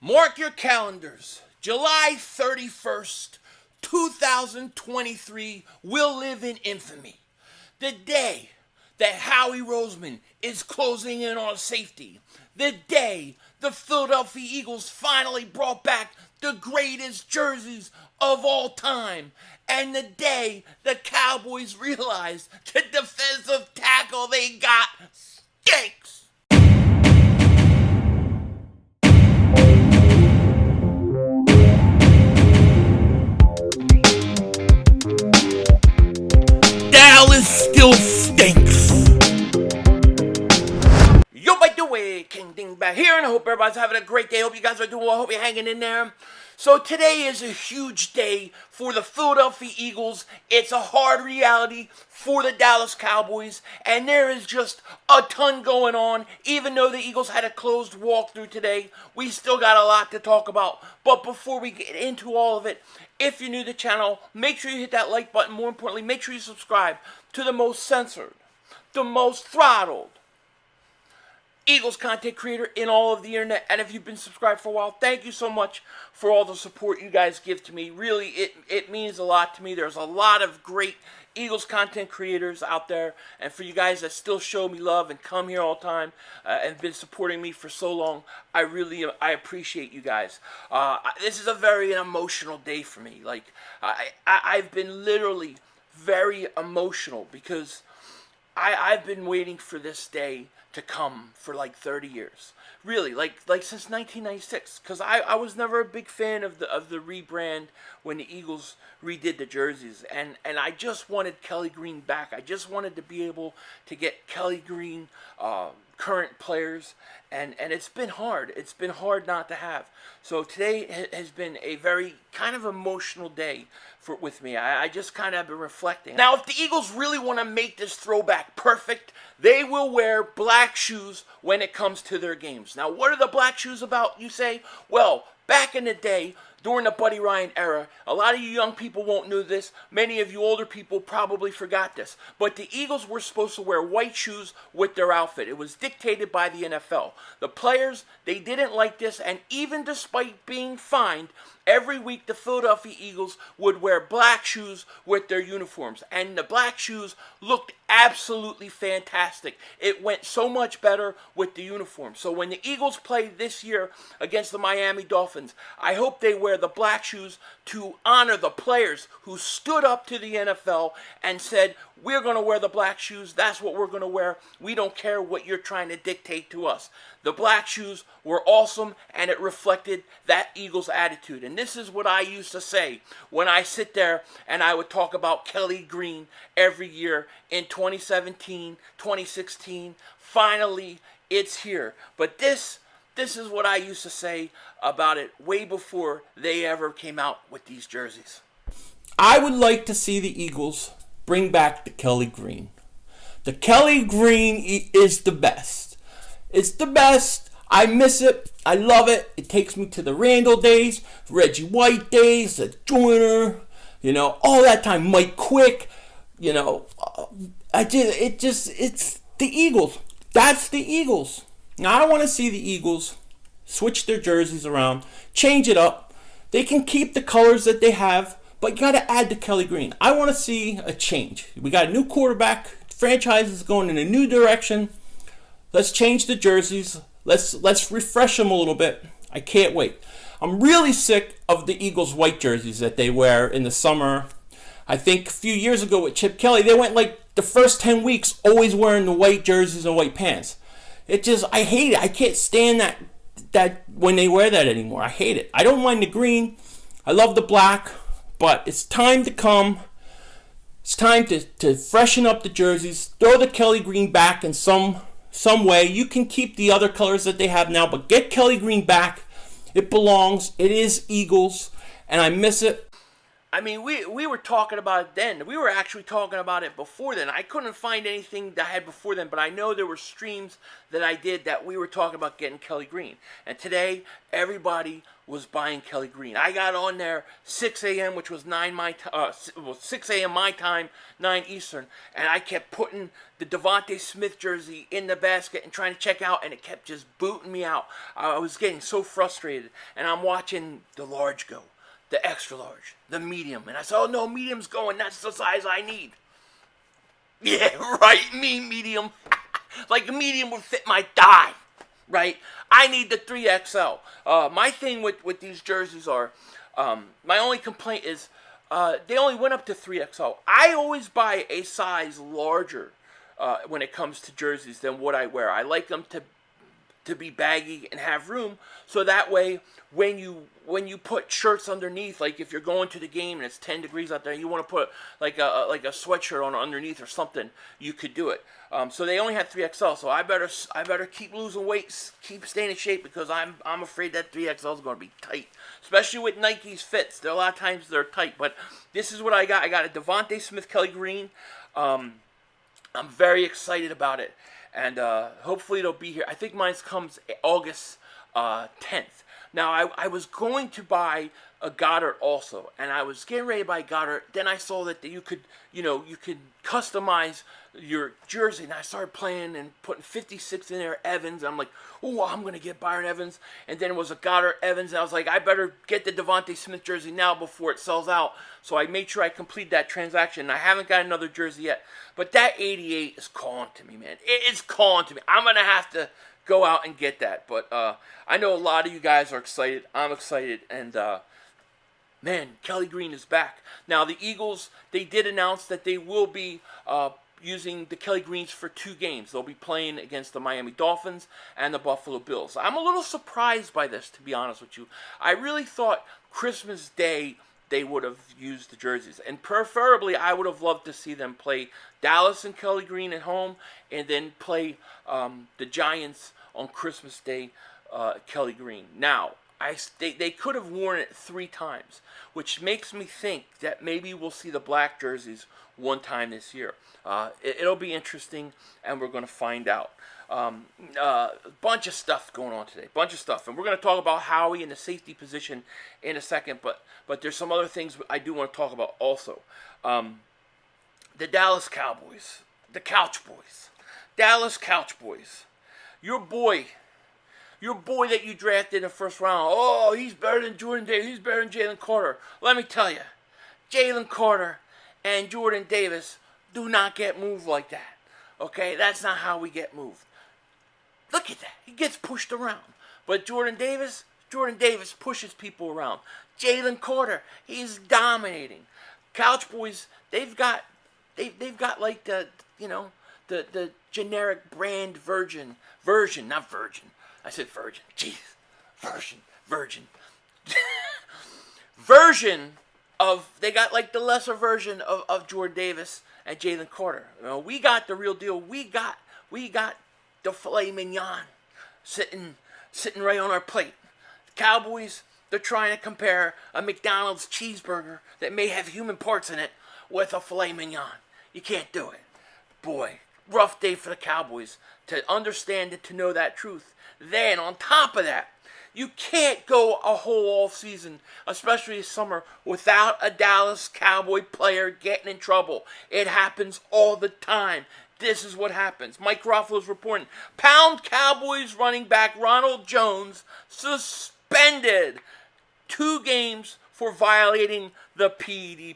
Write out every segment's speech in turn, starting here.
Mark your calendars. July 31st, 2023 will live in infamy. The day that Howie Roseman is closing in on safety. The day the Philadelphia Eagles finally brought back the greatest jerseys of all time. And the day the Cowboys realized the defensive tackle they got stinks. Dallas still stinks. Yo, by the way, King Dingbat here, and I hope everybody's having a great day. Hope you guys are doing well. Hope you're hanging in there. So today is a huge day for the Philadelphia Eagles. It's a hard reality for the Dallas Cowboys, and there is just a ton going on. Even though the Eagles had a closed walkthrough today, we still got a lot to talk about. But before we get into all of it, if you're new to the channel, make sure you hit that like button. More importantly, make sure you subscribe to the most censored, the most throttled Eagles content creator in all of the internet. And if you've been subscribed for a while, thank you so much for all the support you guys give to me. Really, it means a lot to me. There's a lot of great Eagles content creators out there, and for you guys that still show me love and come here all the time and been supporting me for so long, I appreciate you guys. This is a very emotional day for me. Like I've been literally very emotional because I've been waiting for this day to come for like 30 years. Really, like since 1996, because I was never a big fan of the rebrand when the Eagles redid the jerseys, and I just wanted Kelly Green back. I just wanted to be able to get Kelly Green current players, and it's been hard. It's been hard not to have. So today has been a very kind of emotional day with me. I just kind of been reflecting. Now, if the Eagles really want to make this throwback perfect, they will wear black shoes when it comes to their games. Now, what are the black shoes about, you say? Well, back in the day, during the Buddy Ryan era, a lot of you young people won't know this. Many of you older people probably forgot this. But the Eagles were supposed to wear white shoes with their outfit. It was dictated by the NFL. The players, they didn't like this, and even despite being fined, every week the Philadelphia Eagles would wear black shoes with their uniforms. And the black shoes looked absolutely fantastic. It went so much better with the uniform. So when the Eagles play this year against the Miami Dolphins, I hope they wear the black shoes to honor the players who stood up to the NFL and said, we're going to wear the black shoes. That's what we're going to wear. We don't care what you're trying to dictate to us. The black shoes were awesome, and it reflected that Eagles attitude. And this is what I used to say when I sit there and I would talk about Kelly Green every year in 2017, 2016. Finally, it's here. But this is what I used to say about it way before they ever came out with these jerseys. I would like to see the Eagles bring back the Kelly Green. The Kelly Green is the best. It's the best. I miss it. I love it. It takes me to the Randall days, Reggie White days, the Joyner, all that time. Mike Quick, it's the Eagles. That's the Eagles. Now, I want to see the Eagles switch their jerseys around, change it up. They can keep the colors that they have, but you got to add the Kelly Green. I want to see a change. We got a new quarterback. The franchise is going in a new direction. Let's change the jerseys. Let's refresh them a little bit. I can't wait. I'm really sick of the Eagles white jerseys that they wear in the summer. I think a few years ago with Chip Kelly, they went like the first 10 weeks always wearing the white jerseys and white pants. I hate it. I can't stand that when they wear that anymore. I hate it. I don't mind the green. I love the black. But it's time to come. It's time to freshen up the jerseys. Throw the Kelly Green back in some way. You can keep the other colors that they have now, but get Kelly Green back. It belongs. It is Eagles, and I miss it. I mean, we were talking about it then. We were actually talking about it before then. I couldn't find anything that I had before then, but I know there were streams that I did that we were talking about getting Kelly Green. And today, everybody was buying Kelly Green. I got on there 6 a.m., which was 6 a.m. my time, 9 Eastern, and I kept putting the Devontae Smith jersey in the basket and trying to check out, and it kept just booting me out. I was getting so frustrated, and I'm watching the large go. The extra large, the medium. And I said, oh no, medium's going. That's the size I need. Yeah, right, me, medium. Like a medium would fit my thigh, right? I need the 3XL. My thing with these jerseys are, my only complaint is they only went up to 3XL. I always buy a size larger when it comes to jerseys than what I wear. I like them to be baggy and have room, so that way when you put shirts underneath, like if you're going to the game and it's 10 degrees out there, you want to put like a sweatshirt on underneath or something, you could do it. So they only had 3XL, so I better keep losing weight, keep staying in shape, because I'm afraid that 3XL is going to be tight, especially with Nike's fits. There are a lot of times they're tight, but this is what I got. I got a Devontae Smith Kelly Green. I'm very excited about it. And hopefully it'll be here. I think mine comes August 10th. Now, I was going to buy a Goddard also, and I was getting ready to buy Goddard. Then I saw that you could customize your jersey, and I started playing and putting 56 in there, Evans. I'm like, oh, I'm going to get Byron Evans. And then it was a Goddard Evans, and I was like, I better get the Devontae Smith jersey now before it sells out. So I made sure I complete that transaction, and I haven't got another jersey yet. But that 88 is calling to me, man. It's calling to me. I'm going to have to go out and get that. But I know a lot of you guys are excited. I'm excited, and man, Kelly Green is back. Now, the Eagles, they did announce that they will be using the Kelly Greens for 2 games. They'll be playing against the Miami Dolphins and the Buffalo Bills. I'm a little surprised by this, to be honest with you. I really thought Christmas Day they would have used the jerseys. And preferably, I would have loved to see them play Dallas and Kelly Green at home, and then play the Giants on Christmas Day, Kelly Green. Now, they could have worn it 3 times, which makes me think that maybe we'll see the black jerseys 1 time this year. It'll be interesting, and we're going to find out. Bunch of stuff going on today. Bunch of stuff. And we're going to talk about Howie in the safety position in a second, but there's some other things I do want to talk about also. The Dallas Cowboys. The Couch Boys. Dallas Couch Boys. Your boy that you drafted in the first round. Oh, he's better than Jordan Davis. He's better than Jalen Carter. Let me tell you, Jalen Carter and Jordan Davis do not get moved like that. Okay, that's not how we get moved. Look at that. He gets pushed around. But Jordan Davis pushes people around. Jalen Carter, he's dominating. Couch Boys, they've got like the generic brand version, not virgin. I said virgin. Jeez. Virgin. Version of, they got like the lesser version of Jordan Davis and Jalen Carter. You know, we got the real deal. We got the filet mignon sitting right on our plate. The Cowboys, they're trying to compare a McDonald's cheeseburger that may have human parts in it with a filet mignon. You can't do it. Boy, rough day for the Cowboys to understand it, to know that truth. Then, on top of that, you can't go a whole off season, especially this summer, without a Dallas Cowboy player getting in trouble. It happens all the time. This is what happens. Mike Garofalo's reporting. Pound Cowboys running back Ronald Jones suspended 2 games for violating the PED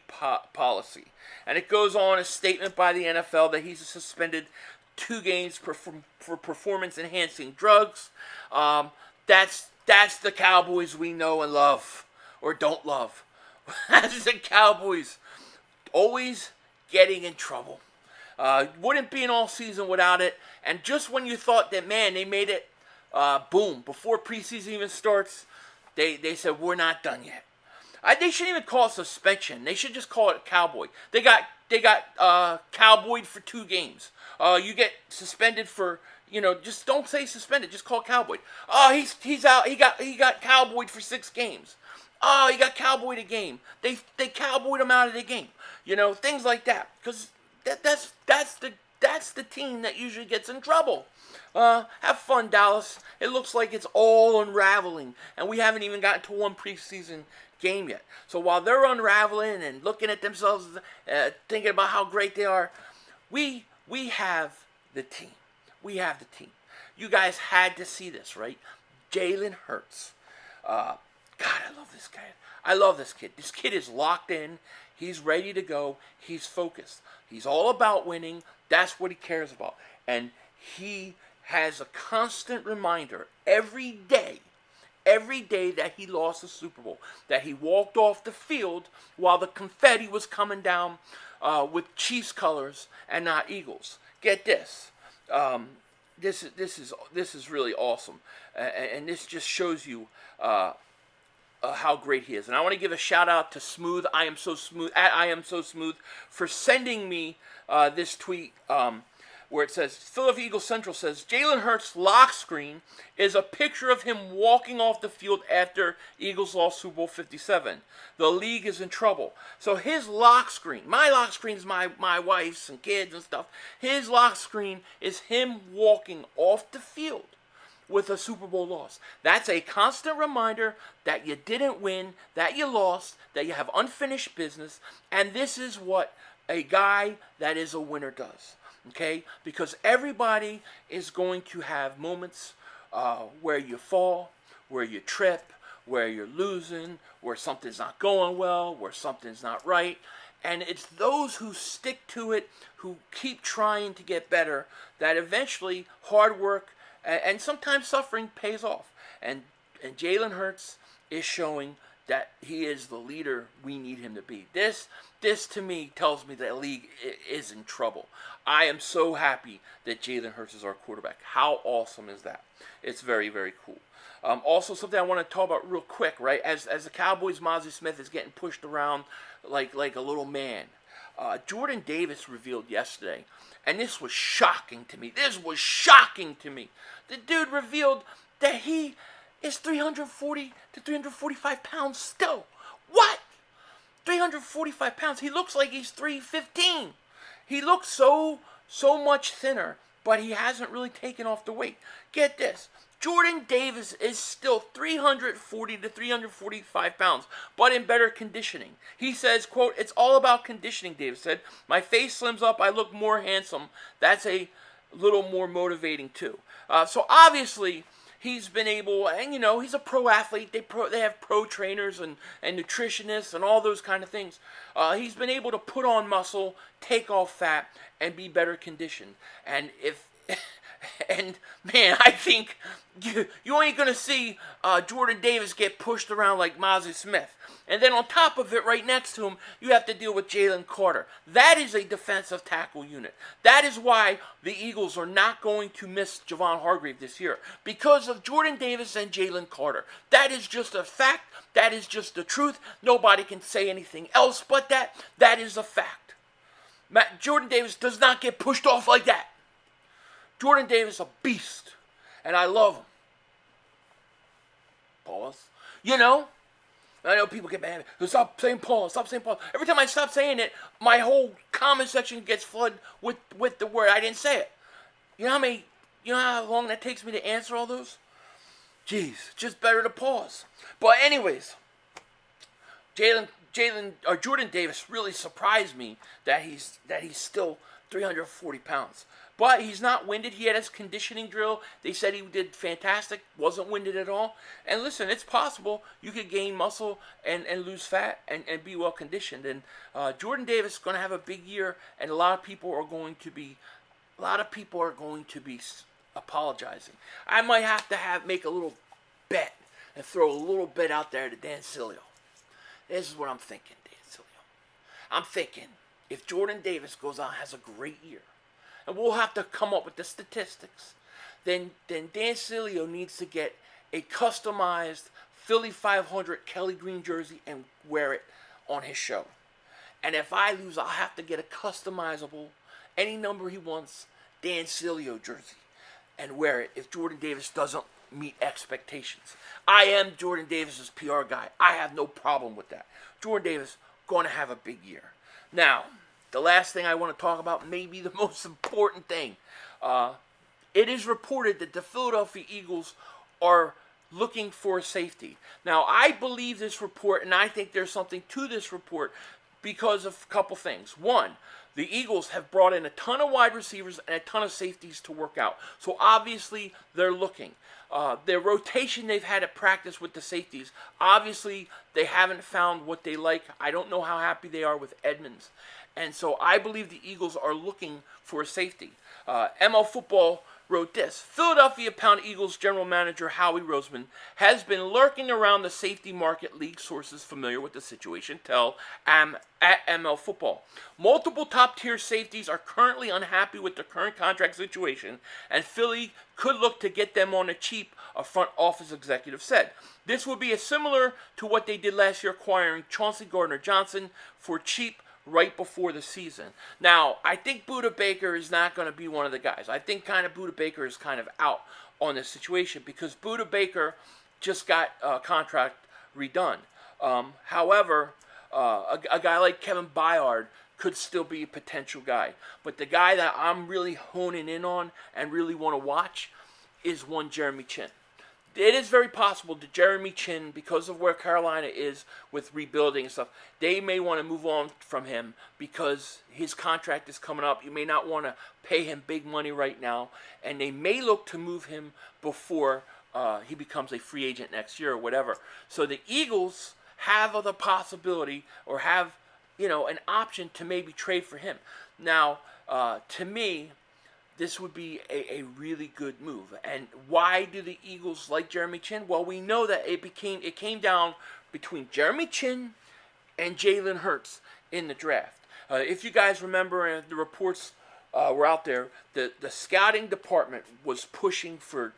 policy. And it goes on a statement by the NFL that he's suspended 2 games for performance-enhancing drugs. That's the Cowboys we know and love, or don't love. That's the Cowboys, always getting in trouble. Wouldn't be an all season without it. And just when you thought that, man, they made it, boom, before preseason even starts, they said, we're not done yet. They shouldn't even call it suspension. They should just call it Cowboy. They got Cowboyed for 2 games. You get suspended for, just don't say suspended. Just call it Cowboy. Oh, he's out. He got Cowboyed for 6 games. Oh, he got cowboyed a game. They cowboyed him out of the game. You know, things like that. Because that's the team that usually gets in trouble. Have fun, Dallas. It looks like it's all unraveling, and we haven't even gotten to one preseason game yet. So while they're unraveling and looking at themselves, thinking about how great they are, we have the team. We have the team. You guys had to see this, right? Jalen Hurts. God, I love this guy. I love this kid. This kid is locked in. He's ready to go. He's focused. He's all about winning. That's what he cares about. And he has a constant reminder every day that he lost the Super Bowl, that he walked off the field while the confetti was coming down with Chiefs colors and not Eagles. Get this. This is really awesome, and this just shows you how great he is. And I want to give a shout out to Smooth. I am so smooth for sending me this tweet where it says Philadelphia Eagles Central says Jalen Hurts' lock screen is a picture of him walking off the field after Eagles lost Super Bowl 57. The league is in trouble. So his lock screen, my lock screen is my wife's and kids and stuff. His lock screen is him walking off the field with a Super Bowl loss. That's a constant reminder that you didn't win, that you lost, that you have unfinished business, and this is what a guy that is a winner does. Okay? Because everybody is going to have moments where you fall, where you trip, where you're losing, where something's not going well, where something's not right. And it's those who stick to it, who keep trying to get better, that eventually hard work and sometimes suffering pays off. And Jalen Hurts is showing that he is the leader we need him to be. This to me tells me that the league is in trouble. I am so happy that Jalen Hurts is our quarterback. How awesome is that? It's very, very cool. Also, something I want to talk about real quick, right? As the Cowboys, Mazi Smith is getting pushed around like a little man. Jordan Davis revealed yesterday, and this was shocking to me. The dude revealed that he is 340 to 345 pounds still. What? 345 pounds. He looks like he's 315. He looks so much thinner, but he hasn't really taken off the weight. Get this. Jordan Davis is still 340 to 345 pounds, but in better conditioning. He says, quote, "It's all about conditioning," Davis said. "My face slims up. I look more handsome. That's a little more motivating, too." So obviously, he's been able, and he's a pro athlete. They have pro trainers and nutritionists and all those kind of things. He's been able to put on muscle, take off fat, and be better conditioned. And and man, I think you ain't gonna see Jordan Davis get pushed around like Mazi Smith. And then on top of it, right next to him, you have to deal with Jalen Carter. That is a defensive tackle unit. That is why the Eagles are not going to miss Javon Hargrave this year, because of Jordan Davis and Jalen Carter. That is just a fact. That is just the truth. Nobody can say anything else but that. That is a fact. Jordan Davis does not get pushed off like that. Jordan Davis is a beast, and I love him. Pause. I know people get mad. Stop saying pause. Stop saying pause. Every time I stop saying it, my whole comment section gets flooded with the word. I didn't say it. You know how long that takes me to answer all those? Jeez, just better to pause. But anyways, Jordan Davis really surprised me that he's still 340 pounds. But he's not winded. He had his conditioning drill. They said he did fantastic. Wasn't winded at all. And listen, it's possible you could gain muscle and lose fat and be well conditioned. And Jordan Davis is going to have a big year, and a lot of people are going to be apologizing. I might have to make a little bet and throw a little bit out there to Dan Sileo. This is what I'm thinking, Dan Sileo. I'm thinking if Jordan Davis goes out and has a great year, and we'll have to come up with the statistics, then Dan Sileo needs to get a customized Philly 500 Kelly Green jersey and wear it on his show. And if I lose, I'll have to get a customizable, any number he wants, Dan Sileo jersey and wear it if Jordan Davis doesn't meet expectations. I am Jordan Davis's PR guy. I have no problem with that. Jordan Davis going to have a big year. Now, the last thing I want to talk about, maybe the most important thing. It is reported that the Philadelphia Eagles are looking for a safety. Now, I believe this report, and I think there's something to this report because of a couple things. One, the Eagles have brought in a ton of wide receivers and a ton of safeties to work out. So obviously, they're looking. Their rotation they've had at practice with the safeties, obviously, they haven't found what they like. I don't know how happy they are with Edmonds. And so I believe the Eagles are looking for a safety. ML Football wrote this: Philadelphia Pound Eagles general manager Howie Roseman has been lurking around the safety market. League sources familiar with the situation tell at ML Football. Multiple top-tier safeties are currently unhappy with the current contract situation, and Philly could look to get them on the cheap, a front office executive said. This would be similar to what they did last year, acquiring Chauncey Gardner-Johnson for cheap right before the season. Now, I think Budda Baker is not going to be one of the guys. I think Budda Baker is kind of out on this situation because Budda Baker just got a contract redone. However, a guy like Kevin Byard could still be a potential guy. But the guy that I'm really honing in on and really want to watch is one Jeremy Chinn. It is very possible that Jeremy Chinn, because of where Carolina is with rebuilding and stuff, they may want to move on from him because his contract is coming up. You may not want to pay him big money right now, and they may look to move him before he becomes a free agent next year or whatever. So the Eagles have the possibility or have, an option to maybe trade for him. Now, to me, this would be a really good move. And why do the Eagles like Jeremy Chinn? Well, we know that it came down between Jeremy Chinn and Jalen Hurts in the draft. If you guys remember, the reports were out there, the scouting department was pushing for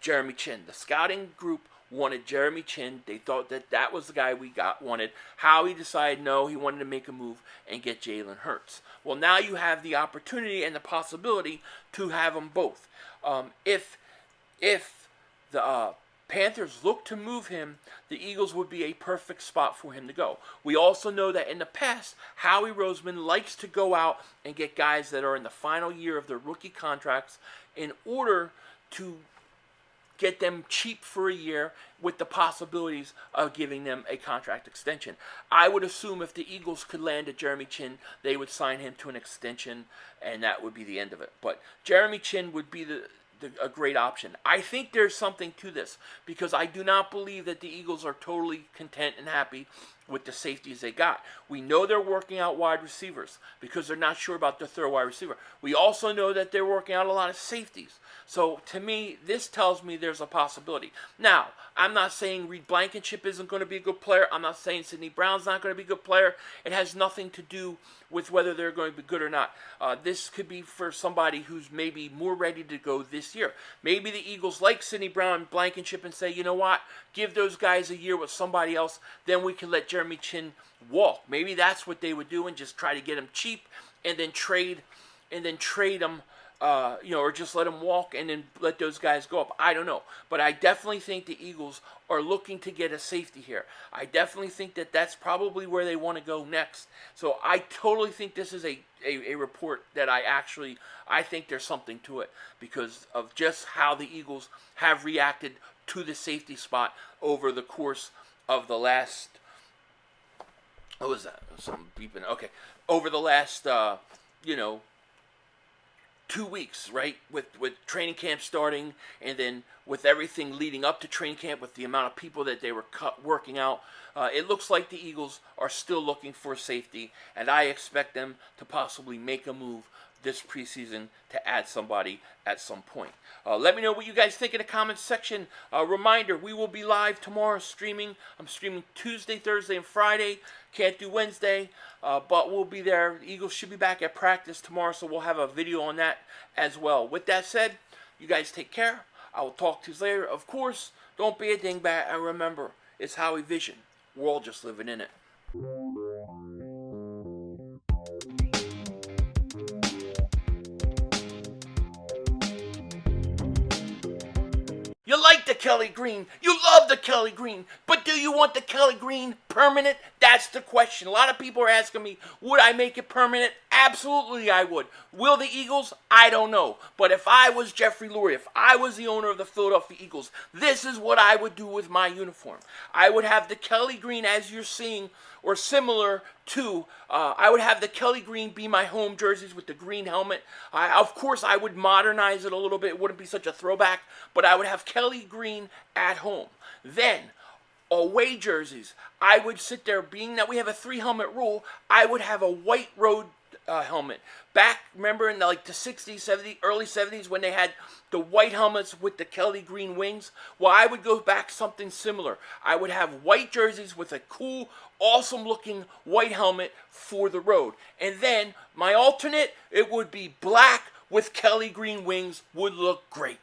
Jeremy Chinn. The scouting group wanted Jeremy Chinn. They thought that was the guy wanted. Howie decided no, he wanted to make a move and get Jalen Hurts. Well, now you have the opportunity and the possibility to have them both. If the Panthers look to move him, the Eagles would be a perfect spot for him to go. We also know that in the past, Howie Roseman likes to go out and get guys that are in the final year of their rookie contracts in order to get them cheap for a year with the possibilities of giving them a contract extension. I would assume if the Eagles could land a Jeremy Chinn, they would sign him to an extension, and that would be the end of it. But Jeremy Chinn would be a great option. I think there's something to this because I do not believe that the Eagles are totally content and happy with the safeties they got. We know they're working out wide receivers because they're not sure about the third wide receiver. We also know that they're working out a lot of safeties. So to me, this tells me there's a possibility. Now, I'm not saying Reed Blankenship isn't going to be a good player. I'm not saying Sidney Brown's not going to be a good player. It has nothing to do with whether they're going to be good or not. This could be for somebody who's maybe more ready to go this year. Maybe the Eagles like Sidney Brown and Blankenship and say, you know what, give those guys a year with somebody else, then we can let Jeremy Chinn walk. Maybe that's what they would do and just try to get him cheap and then trade him. Or just let him walk and then let those guys go up. I don't know. But I definitely think the Eagles are looking to get a safety here. I definitely think that that's probably where they want to go next. So I totally think this is a report that I think there's something to it because of just how the Eagles have reacted to the safety spot over the course of the last, what was that? Something beeping. Okay. Over the last, 2 weeks, right? With training camp starting and then with everything leading up to training camp with the amount of people that they were working out, it looks like the Eagles are still looking for safety, and I expect them to possibly make a move this preseason to add somebody at some point. Let me know what you guys think in the comments section. Reminder, we will be live tomorrow streaming. I'm streaming Tuesday, Thursday, and Friday. Can't do Wednesday, but we'll be there. The Eagles should be back at practice tomorrow, so we'll have a video on that as well. With that said, you guys take care. I will talk to you later. Of course, don't be a dingbat, and remember, it's Howie Vision. We're all just living in it. You like the Kelly green. You love the Kelly green. But do you want the Kelly green permanent? That's the question. A lot of people are asking me, would I make it permanent? Absolutely I would. Will the Eagles? I don't know. But if I was Jeffrey Lurie, if I was the owner of the Philadelphia Eagles, this is what I would do with my uniform. I would have the Kelly green as you're seeing, or similar to, I would have the Kelly green be my home jerseys with the green helmet. Of course, I would modernize it a little bit. It wouldn't be such a throwback, but I would have Kelly green at home. Then, away jerseys, I would sit there, being that we have a 3-helmet rule, I would have a white road helmet. Back, remember in the 60s, 70s, early 70s when they had the white helmets with the Kelly green wings? Well, I would go back something similar. I would have white jerseys with a cool, awesome looking white helmet for the road. And then my alternate, it would be black with Kelly green wings, would look great.